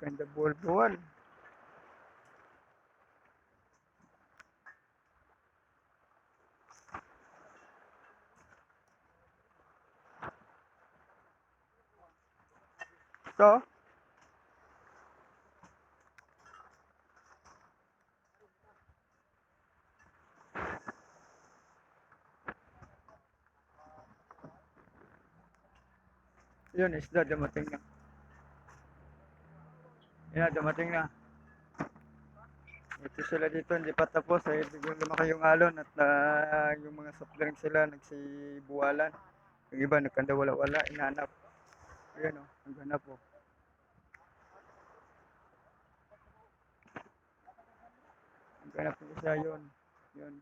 Ganda buwan-buwan. Ito. Yun, isda, dumating na. Yan, dumating na. Ito sila dito, hindi pa tapos. Biglang lumaki yung alon at yung mga soft drink sila nagsibuwalan. Yung iba, nagkanda wala-wala, inanap. Ayan o, naghanap o. Naghanap yung isa yun. Yun.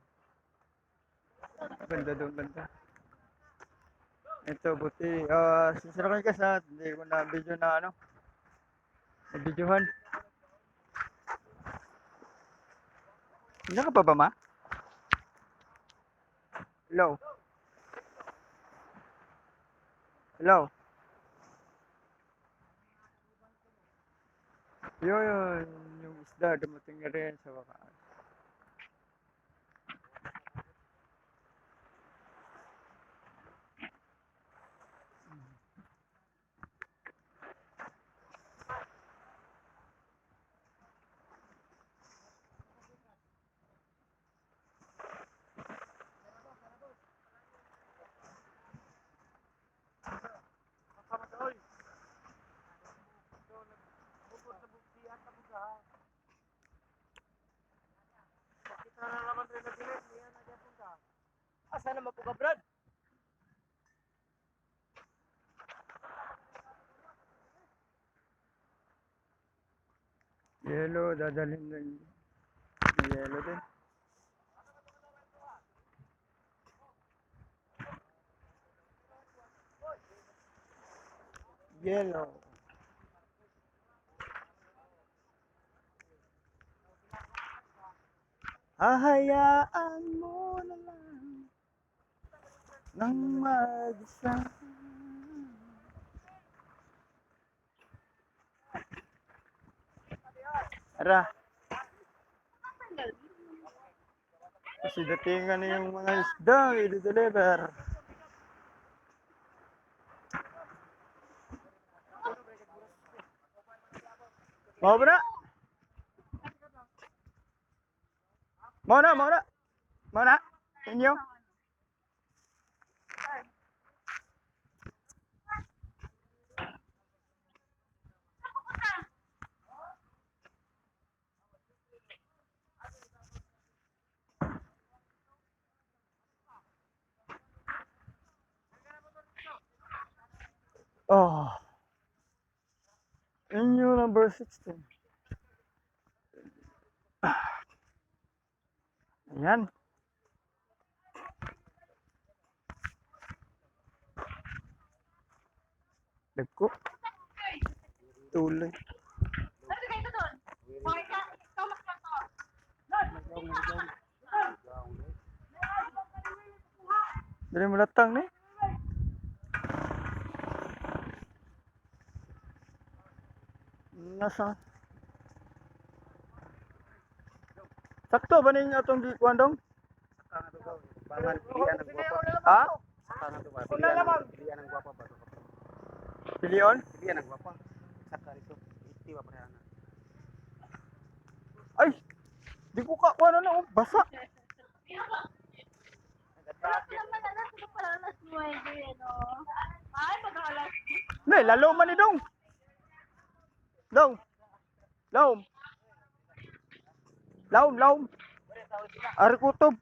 Banda doon, banda. Ito, buti. Sisirakan ka sa, hindi ko na video na ano. Na-videohan. Hindi ka pa ba, ma? Hello? Hello? Yun, yung isda, dumating na rin sa wakas. Sana mapuka, Brad. Yellow, dadalhin na yung yellow din. Yellow. Hahayaan mo na lang nang mag-isa. Ara. Kasi datingan na yung mga isda, i-deliver. Mau ba na? Mau na, mau na. Mau na? Inyo? Oh. Inyo number 16. Ayan. Dagko. Tuloy. Dari mo latang ni. Nasa. Sakto ba ning atong gikuan dong? Pangan pilihan ng gwapa. Ha? Pangan to ba? Pilihan ng gwapa ba? Pilion? Pilihan ng gwapa. Saka rito. Iti ba parehana? Ay. Di ko ka kuan na basa. Nay, lalo man ni dong. Dong. Laom. Laom. Ari kutob.